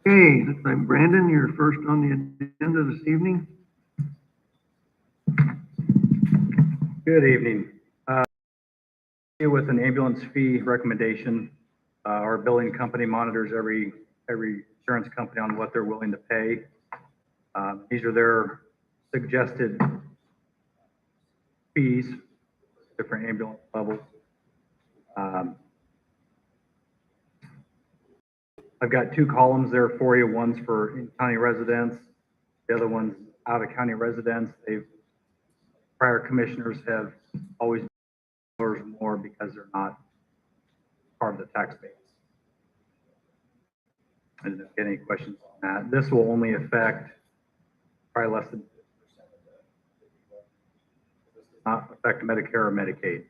Okay, looks like Brandon, you're first on the agenda this evening. Good evening. Here with an ambulance fee recommendation. Our billing company monitors every insurance company on what they're willing to pay. These are their suggested fees, different ambulance levels. I've got two columns there for you. One's for in-county residents, the other one's out-of-county residents. Prior commissioners have always been more because they're not part of the tax base. I didn't get any questions on that. This will only affect probably less than 50%. This does not affect Medicare or Medicaid.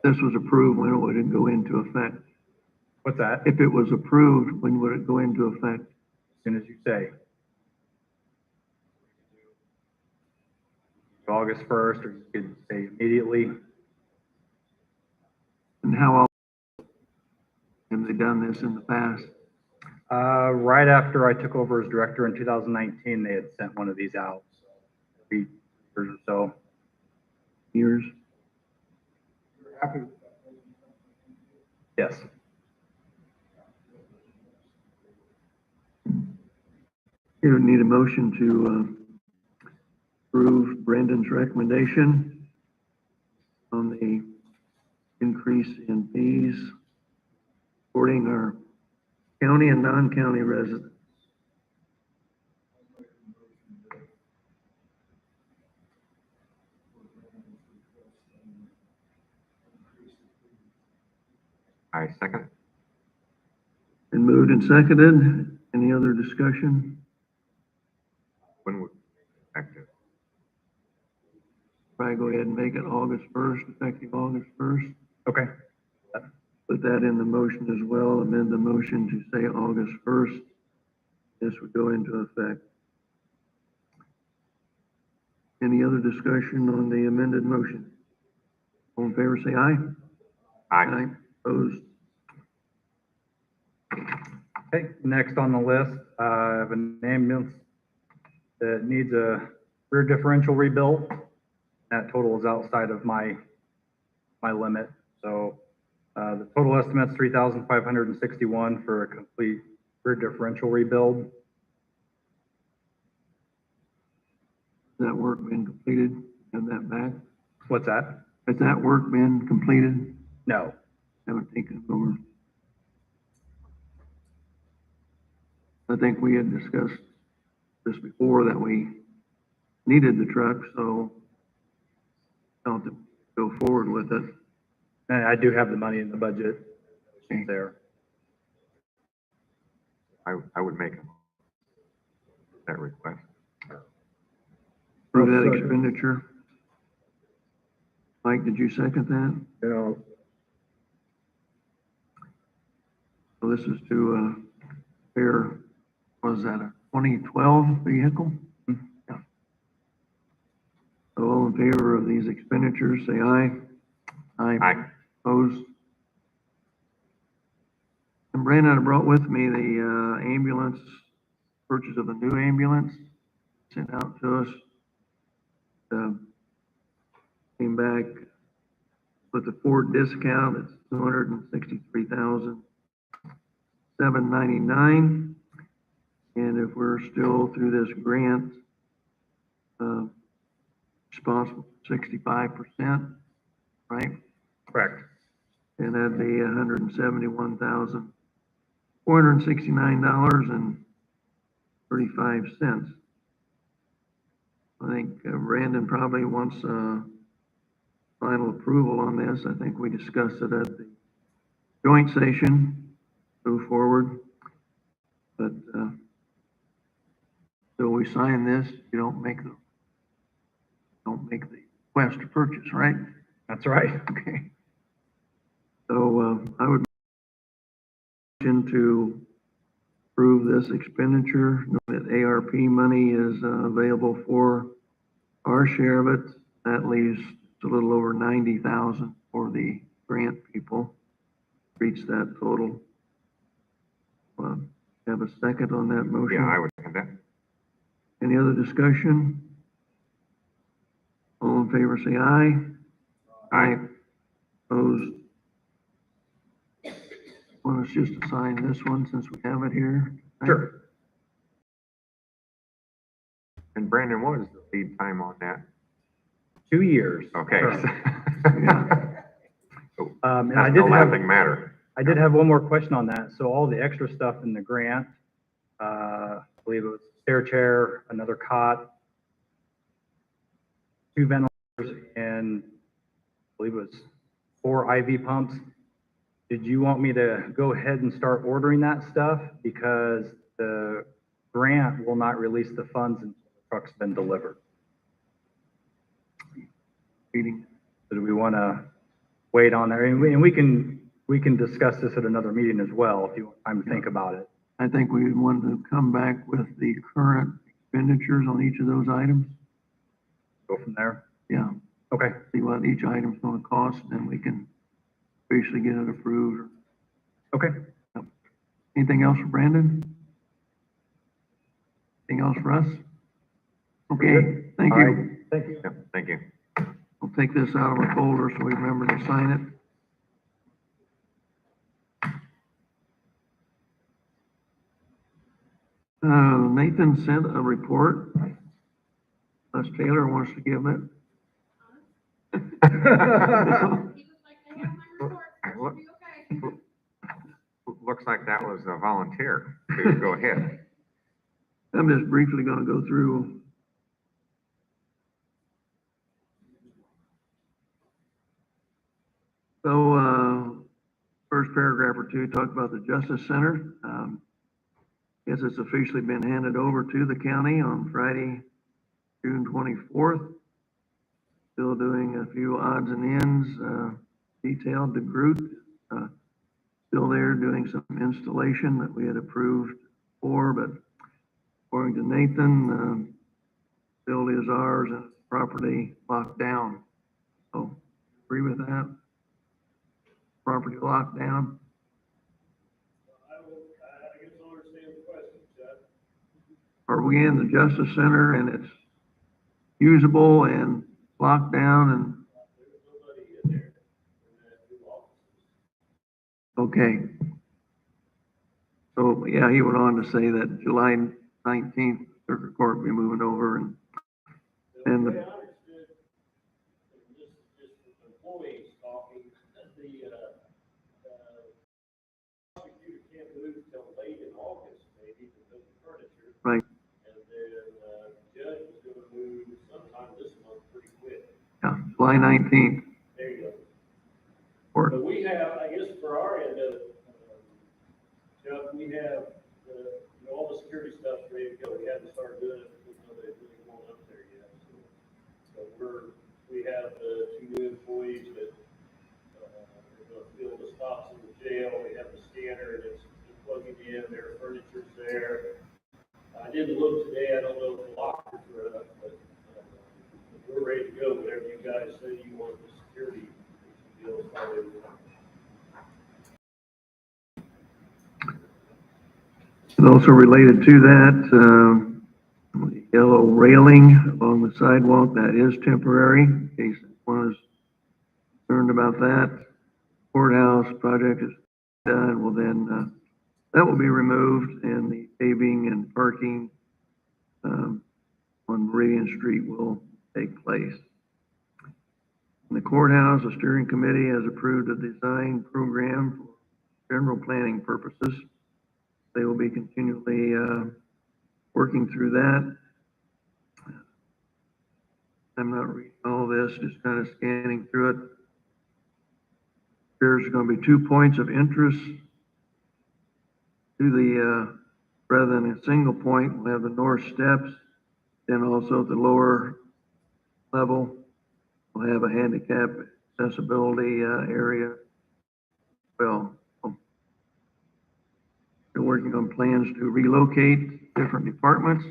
This was approved, when would it go into effect? What's that? If it was approved, when would it go into effect? As soon as you say. August 1st, or you could say immediately. And how often have they done this in the past? Right after I took over as director in 2019, they had sent one of these out. So 3 years or so. Years? Yes. You would need a motion to approve Brandon's recommendation on the increase in fees supporting our county and non-county residents. I second. Been moved and seconded. Any other discussion? When would effective? Probably go ahead and make it August 1st, effective August 1st. Okay. Put that in the motion as well. Amend the motion to say August 1st. This would go into effect. Any other discussion on the amended motion? All in favor, say aye. Aye. Opposed? Okay, next on the list, I have an ambulance that needs a rear differential rebuilt. That total is outside of my limit. So the total estimate's $3,561 for a complete rear differential rebuild. Has that work been completed? Have that back? What's that? Has that work been completed? No. Haven't taken it over. I think we had discussed this before, that we needed the truck, so felt to go forward with it. And I do have the money in the budget there. I would make that request. For that expenditure. Mike, did you second that? Yeah. So this is to repair, was that a 2012 vehicle? Yeah. So all in favor of these expenditures, say aye. Aye. Opposed? And Brandon, I brought with me the ambulance, purchase of a new ambulance, sent out to us. Came back with the Ford discount, it's $263,799. And if we're still through this grant, responsible for 65%, right? Correct. And that'd be $171,469.35. I think Brandon probably wants final approval on this. I think we discussed it at the joint session, move forward. But, so we sign this, you don't make the request to purchase, right? That's right. Okay. So, I would motion to approve this expenditure, knowing that ARP money is available for our share of it. That leaves a little over 90,000 for the grant people. Reach that total. Have a second on that motion? Yeah, I would have that. Any other discussion? All in favor, say aye. Aye. Opposed? Want us just to sign this one since we have it here? Sure. And Brandon, what is the lead time on that? 2 years. Okay. Yeah. And That's no laughing matter. I did have one more question on that. So all the extra stuff in the grant, I believe it was stair chair, another cot, 2 ventilators, and I believe it was 4 IV pumps. Did you want me to go ahead and start ordering that stuff? Because the grant will not release the funds until the truck's been delivered. Meeting. So do we want to wait on there? And we can discuss this at another meeting as well if you want time to think about it. I think we want to come back with the current expenditures on each of those items. Go from there. Yeah, Okay. see what each item's gonna cost, and then we can basically get it approved. Okay. Anything else for Brandon? Anything else for us? Okay, thank All you. right. Thank you. Yeah, thank you. We'll take this out of our folder so we remember to sign it. Nathan sent a report. Unless Taylor wants to give it. Looks like that was a volunteer. To go ahead. I'm just briefly gonna go through. So, first paragraph or two talked about the Justice Center. Guess it's officially been handed over to the county on Friday, June 24th. Still doing a few odds and ends, detailed. The Groot, still there doing some installation that we had approved for, but according to Nathan, still is ours and property locked down. So, agree with that? Property locked down? I guess I understand the question, Chuck. Are we in the Justice Center and it's usable and locked down and? There's nobody in there in that new offices. Okay. So, yeah, he went on to say that July 19th, Circuit Court will be moving over and The the, way I understood, and this is just from employees talking, prosecutor can't move till late in August, maybe, because of furniture. right, And then, judge is gonna move sometime this month pretty quick. yeah, July 19th. There you go. Or, But we have, I guess for our end of it, Chuck, we have, all the security stuff's ready to go. We haven't started doing it because nobody's really going up there yet. So we have the 2 new employees that, are gonna fill the spots in the jail. We have the scanner that's plugging in, their furniture's there. I didn't look today. I don't know if the lockers are up, but, we're ready to go. Whatever you guys say you want the security deal started. and also related to that, the yellow railing along the sidewalk, that is temporary, in case one is concerned about that. Courthouse project is done, well then, that will be removed and the paving and parking, on Meridian Street will take place. In the courthouse, the steering committee has approved a design program for general planning purposes. They will be continually, working through that. I'm not reading all this, just kind of scanning through it. There's going to be 2 points of interest to the, rather than a single point, we'll have the north steps. Then also at the lower level, we'll have a handicap accessibility area. Well, they're working on plans to relocate different departments.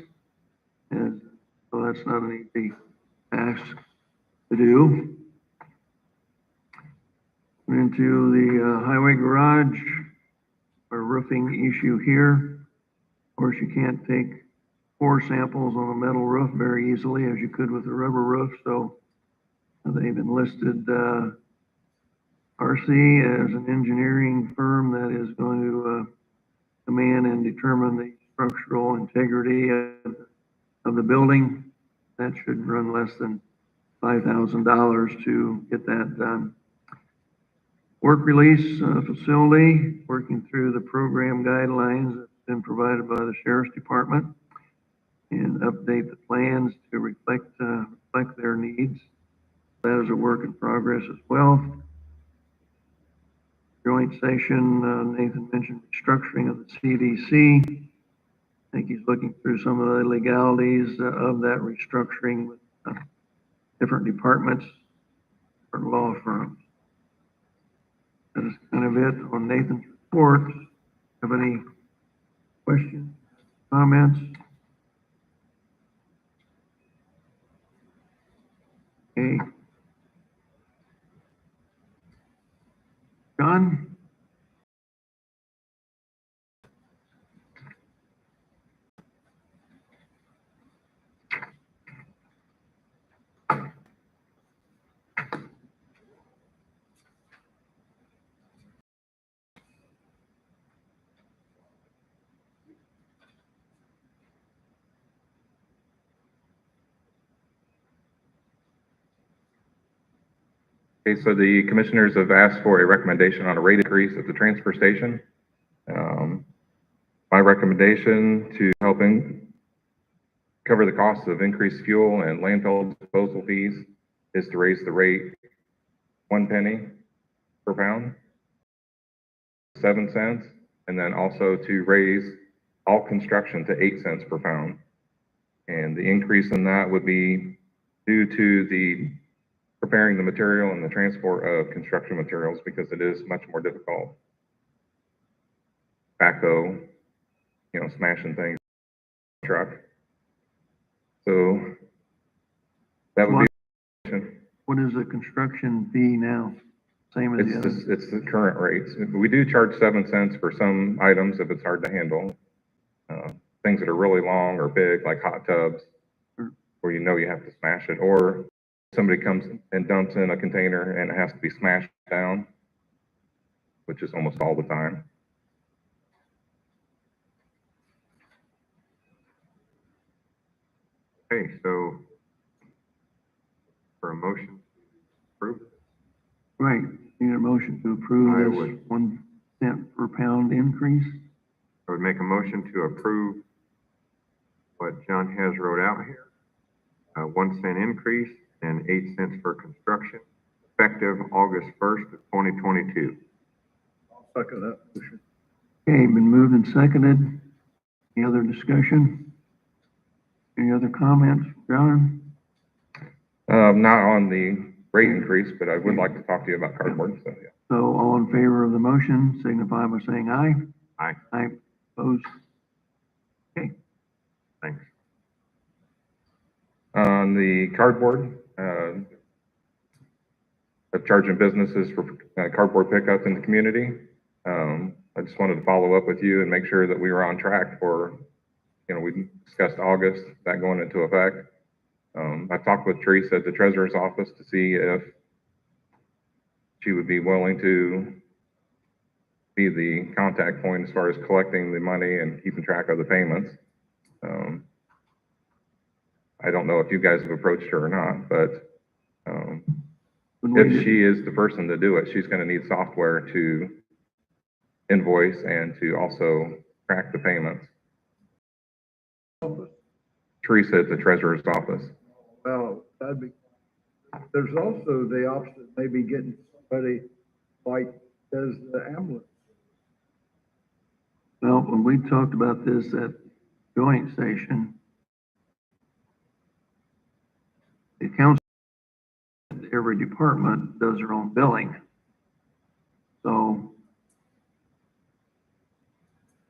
And so that's not an easy task to do. Into the highway garage, a roofing issue here. Of course, you can't take 4 samples on a metal roof very easily as you could with a rubber roof. So they've enlisted RC as an engineering firm that is going to come in and determine the structural integrity of the building. That should run less than $5,000 to get that done. Work release facility, working through the program guidelines that's been provided by the Sheriff's Department and update the plans to reflect their needs. That is a work in progress as well. Joint session, Nathan mentioned restructuring of the CDC. I think he's looking through some of the legalities of that restructuring with different departments or law firms. That is kind of it on Nathan's report. Have any questions, comments? Okay. John? Okay, so the commissioners have asked for a recommendation on a rate increase at the transfer station. My recommendation to help cover the costs of increased fuel and landfill disposal fees is to raise the rate 1 penny per pound, 7 cents, and then also to raise all construction to 8 cents per pound. And the increase in that would be due to the preparing the material and the transport of construction materials, because it is much more difficult. Backhoe, smashing things, truck. So that would be. What is the construction fee now? Same as the other? It's the current rates. We do charge 7 cents for some items if it's hard to handle. Things that are really long or big, like hot tubs, where you have to smash it, or somebody comes and dumps in a container and it has to be smashed down, which is almost all the time. Okay, so for a motion to approve? Right, need a motion to I approve this would. 1 cent per pound increase. I would make a motion to approve what John has wrote out here. 1 cent increase and 8 cents for construction, effective August 1st of 2022. I'll second that motion. Okay, been moved and seconded. Any other discussion? Any other comments, John? Not on the rate increase, but I would like to talk to you about cardboard. So yeah. So all in favor of the motion, signify by saying aye. Aye. Aye, opposed? Okay. Thanks. On the cardboard, of charging businesses for cardboard pickup in the community. I just wanted to follow up with you and make sure that we were on track for, we discussed August, that going into effect. I've talked with Teresa at the treasurer's office to see if she would be willing to be the contact point as far as collecting the money and keeping track of the payments. I don't know if you guys have approached her or not, but if she is the person to do it, she's going to need software to invoice and to also track the payments. Teresa at the treasurer's office. Well, that'd be, there's also the option of maybe getting somebody like does the ambulance. Well, when we talked about this at joint session, the council, every department does their own billing. So,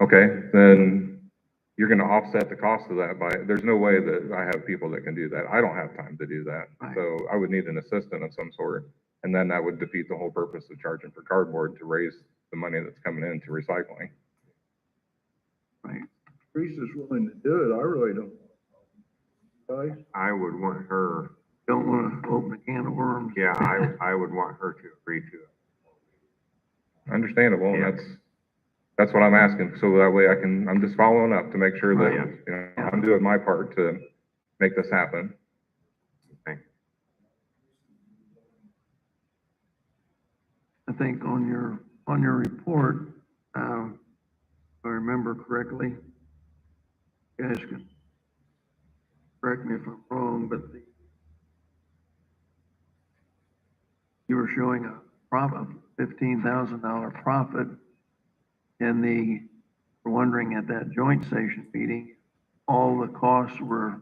Okay, then you're gonna offset the cost of that by, there's no way that I have people that can do that. I don't have time to do that. Right. So I would need an assistant of some sort. And then that would defeat the whole purpose of charging for cardboard to raise the money that's coming into recycling. right, Teresa's willing to do it, I really don't. Right? I would want her, don't want to open a can of worms. yeah, I would want her to agree to it. Understandable, and Yeah. that's what I'm asking, so that way I'm just following up to make sure that, Right. you know, I'm doing my part to make this happen. Okay. I think on your report, if I remember correctly, you guys can correct me if I'm wrong, but you were showing a profit, $15,000 profit, and we're wondering at that joint session meeting, all the costs were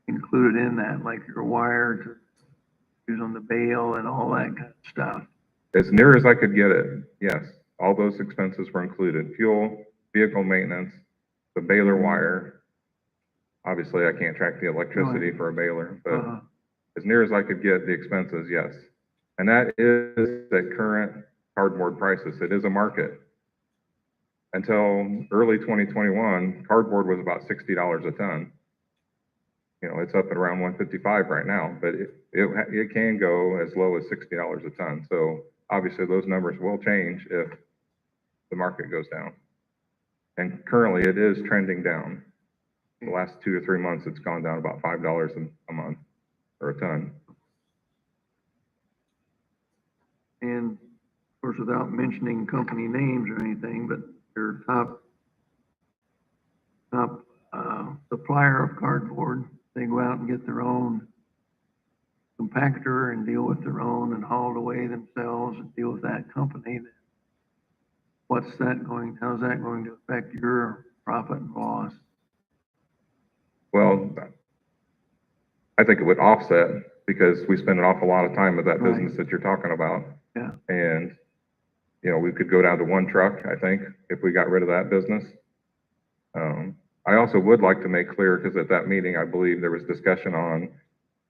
included in that, like your wire to use on the bale and all that kind of stuff. As near as I could get it, yes, all those expenses were included, fuel, vehicle maintenance, the baler wire. Obviously, I can't track the electricity for a baler, but Uh-huh. as near as I could get the expenses, yes. And that is the current cardboard prices. It is a market. Until early 2021, cardboard was about $60 a ton. You know, it's up at around 155 right now, but it can go as low as $60 a ton. So obviously those numbers will change if the market goes down. And currently it is trending down. The last 2 or 3 months, it's gone down about $5 a month or a ton. And of course, without mentioning company names or anything, but your top supplier of cardboard, they go out and get their own compactor and deal with their own and haul it away themselves and deal with that company. How's that going to affect your profit and loss? Well, I think it would offset because we spend an awful lot of time with that Right. business that you're talking about. Yeah. And, you know, we could go down to one truck, I think, if we got rid of that business. I also would like to make clear, because at that meeting, I believe there was discussion on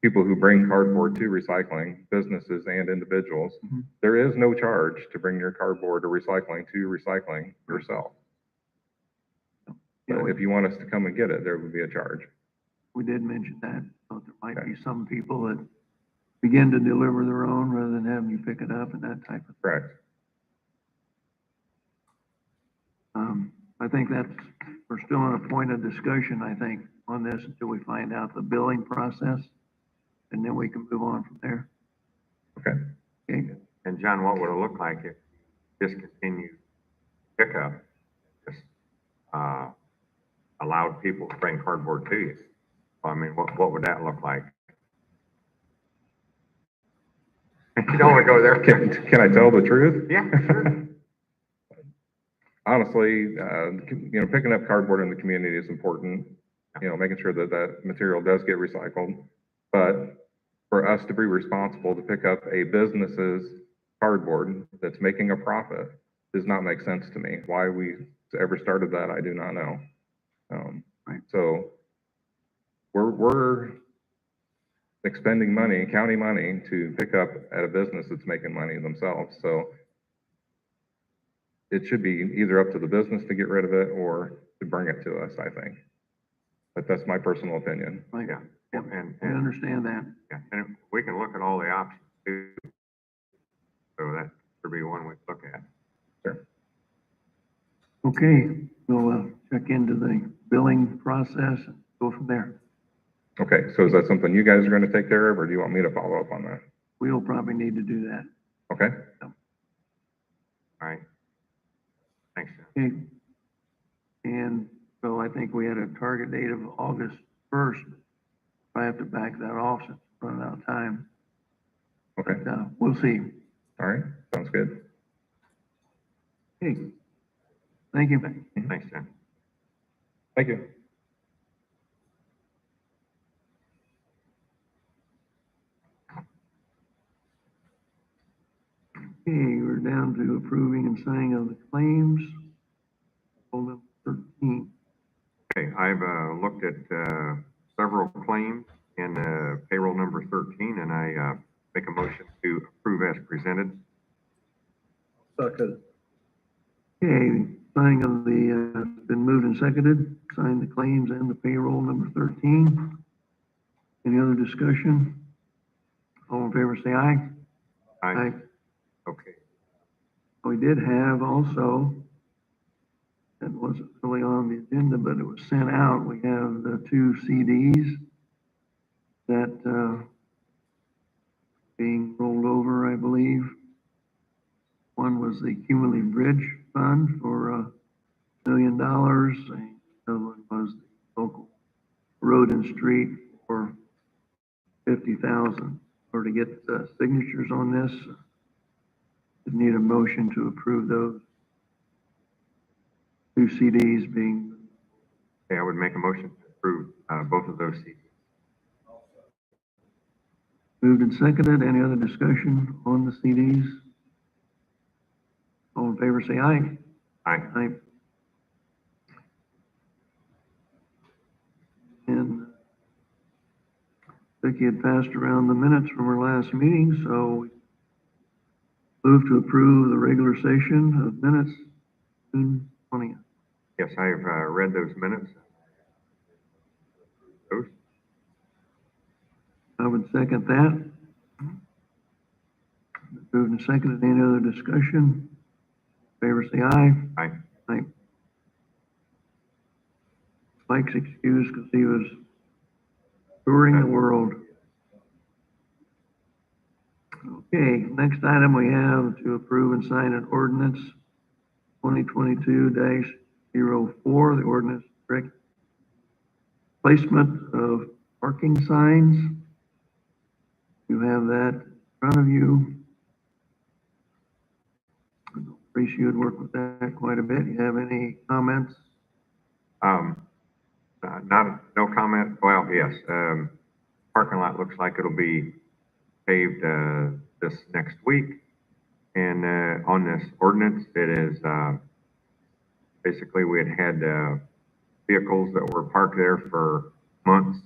people who bring cardboard to recycling, businesses and individuals. Mhm. There is no charge to bring your cardboard or recycling to recycling yourself. Yeah, But if you want us to come and get it, there would be a charge. we did mention that, so there might Okay. be some people that begin to deliver their own rather than having you pick it up and that type of thing. Correct. I think we're still in a point of discussion, I think, on this until we find out the billing process, and then we can move on from there. Okay. Okay, And John, what would it look like if you discontinued pickup, just, allowed people to bring cardboard to you? I mean, what would that look like? You don't want to go there. Can I tell the truth? Yeah, sure. Honestly, you know, picking up cardboard in the community is important, you know, making sure that that material does get recycled. But for us to be responsible to pick up a business's cardboard that's making a profit does not make sense to me. Why we ever started that, I do not know. Right. So we're expending money, county money, to pick up at a business that's making money themselves. So it should be either up to the business to get rid of it or to bring it to us, I think. But that's my personal opinion. right, Yeah. Yep. And, I understand that. yeah, and we can look at all the options too. So that would be one way to look at. Sure. Okay, we'll check into the billing process and go from there. Okay, so is that something you guys are gonna take care of, or do you want me to follow up on that? We'll probably need to do that. Okay, All right. Thanks, John. Okay. And so I think we had a target date of August 1st. I have to back that off since running out of time. Okay, But, we'll see. all right, sounds good. Okay. Thank you. Thanks, John. Thank you. Okay, we're down to approving and signing of the claims. Hold up 13. Okay, I've looked at several claims in payroll number 13, and I make a motion to approve as presented. Second. Okay, signing of the, been moved and seconded, sign the claims and the payroll number 13. Any other discussion? All in favor, say aye. Aye. Okay. We did have also, that wasn't really on the agenda, but it was sent out. We have the 2 CDs that, being rolled over, I believe. One was the Cumulative Bridge Fund for $1 million. And the other one was the local road and street for 50,000. Or to get signatures on this, we need a motion to approve those 2 CDs being. Okay, I would make a motion to approve both of those CDs. Moved and seconded. Any other discussion on the CDs? All in favor, say aye. Aye. Aye. And Vicki had passed around the minutes from our last meeting, so we move to approve the regular session of minutes, June 20th. Yes, I have read those minutes. Those? I would second that. Moved and seconded. Any other discussion? Favor, say aye. Aye. Aye. Mike's excused because he was touring the world. Okay, next item we have to approve and sign an ordinance 2022-04, the ordinance correct placement of parking signs. You have that in front of you. Appreciate you would work with that quite a bit. You have any comments? No comment. Well, yes, parking lot looks like it'll be paved this next week. And on this ordinance, it is basically we had vehicles that were parked there for months.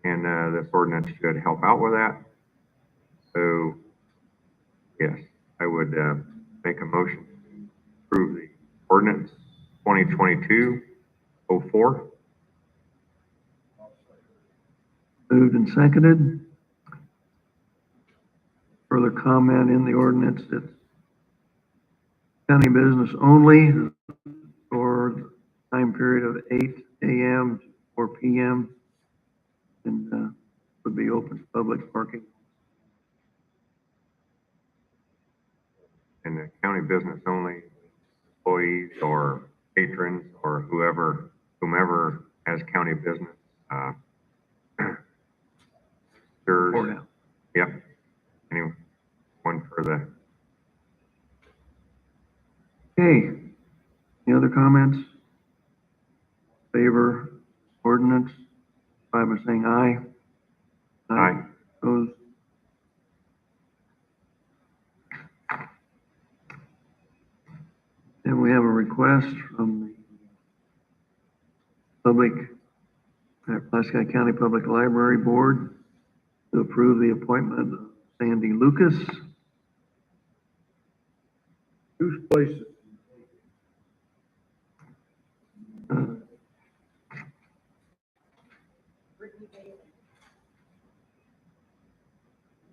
And this ordinance should help out with that. So, yes, I would make a motion to approve the ordinance 2022-04. Moved and seconded. Further comment in the ordinance, it's county business only for the time period of 8 a.m. to 4 p.m. and would be open to public parking. And the county business only, employees or patrons or whomever has county business. Courthouse. Yep. Anyone for the, Okay, any other comments? Favor ordinance, by saying aye. Aye. Opposed? And we have a request from the Pulaski County Public Library Board to approve the appointment of Sandy Lucas. Whose place is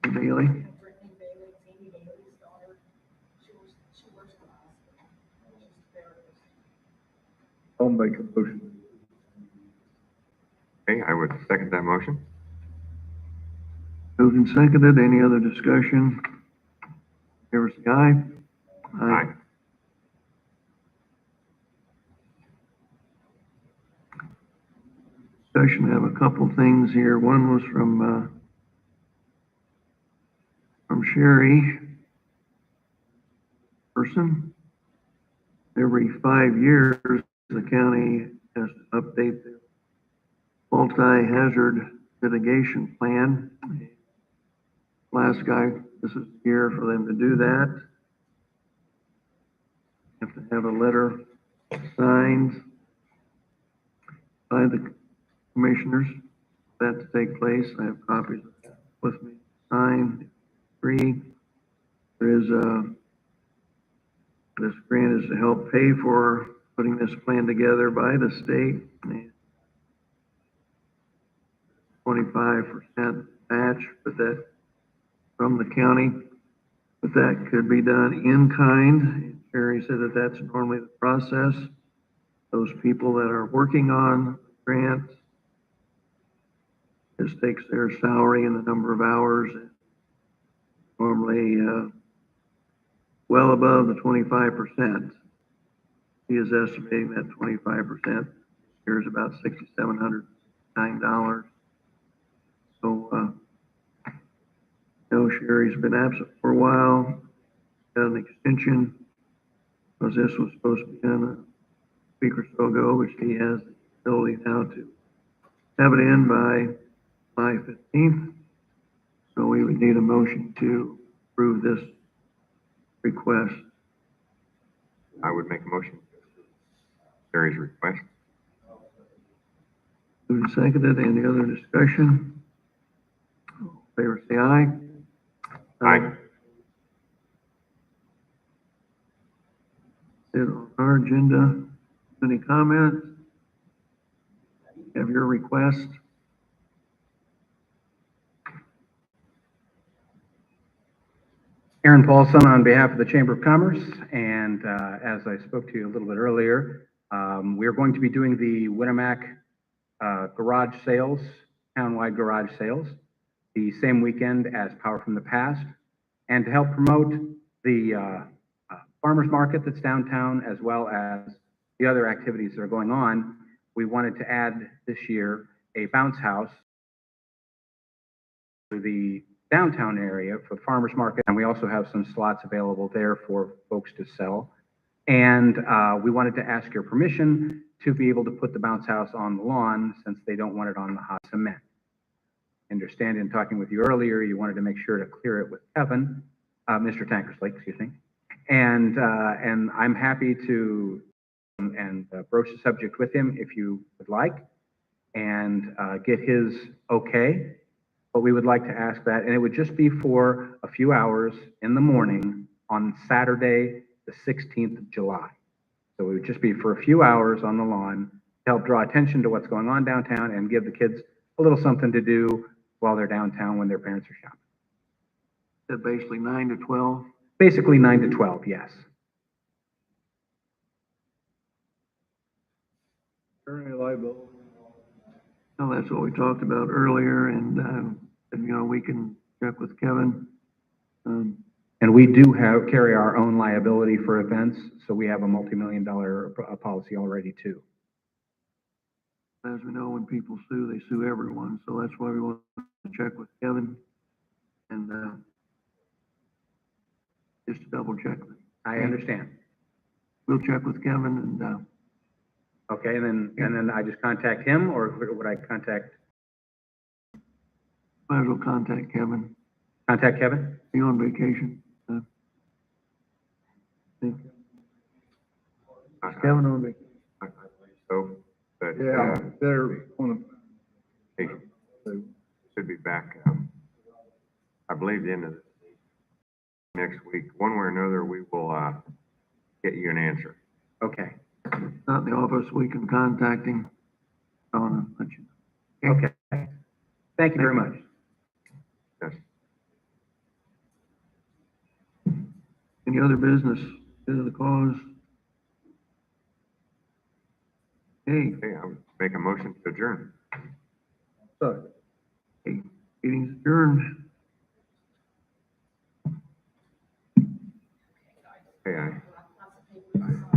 Bailey. Brittany Bailey, Amy Bailey's daughter. She works for us. She's a therapist. I'll make a motion. okay, I would second that motion. Moved and seconded. Any other discussion? Favor say aye. Aye. Discussion, I have a couple things here. One was from from Sherry person. Every 5 years, the county has to update their multi-hazard mitigation plan. Last guy, this is the year for them to do that. Have to have a letter signed by the commissioners for that to take place. I have copies of that with me. Signed, free. There is this grant is to help pay for putting this plan together by the state. 25% match, but that from the county, but that could be done in kind. Sherry said that that's normally the process. Those people that are working on grants, this takes their salary and the number of hours, normally well above the 25%. He is estimating that 25% here is about $6,709. So, Sherry's been absent for a while, got an extension, because this was supposed to be done a week or so ago, which he has the ability now to have it in by July 15th. So we would need a motion to approve this request. I would make a motion to approve Sherry's request. Moved and seconded. Any other discussion? All in favor, say aye. Aye. On our agenda, any comments? Have your request? Aaron Paulson on behalf of the Chamber of Commerce, and as I spoke to you a little bit earlier, we are going to be doing the Winnemac garage sales, townwide garage sales, the same weekend as Power from the Past, and to help promote the farmers market that's downtown, as well as the other activities that are going on, we wanted to add this year a bounce house to the downtown area for the farmers market, and we also have some slots available there for folks to sell. And we wanted to ask your permission to be able to put the bounce house on the lawn, since they don't want it on the hot cement. Understand in talking with you earlier, you wanted to make sure to clear it with Kevin, Mr. Tankersley, excuse me. And I'm happy to broach the subject with him if you would like, and get his okay. But we would like to ask that, and it would just be for a few hours in the morning on Saturday, the 16th of July. So it would just be for a few hours on the lawn to help draw attention to what's going on downtown and give the kids a little something to do while they're downtown when their parents are shopping. So basically 9 to 12? Basically 9 to 12, yes. Attorney liability. No, that's what we talked about earlier, and we can check with Kevin. And we do carry our own liability for events, so we have a multi-million-dollar policy already too. As we know, when people sue, they sue everyone, so that's why we want to check with Kevin and just to double check. I understand. We'll check with Kevin and Okay, and then I just contact him, or would I contact? might as well contact Kevin. Contact Kevin? Are you on vacation? Is Kevin on vacation? I believe so, but Yeah, they're on they should be back, I believe the end of next week. One way or another, we will get you an answer. Okay. Not in the office, we can contact him. I'll let you know. Okay. Thank you very much. Yes. Any other business? Good of the cause? Hey, Okay, I'll make a motion to adjourn. so. hey, meeting's adjourned. Okay,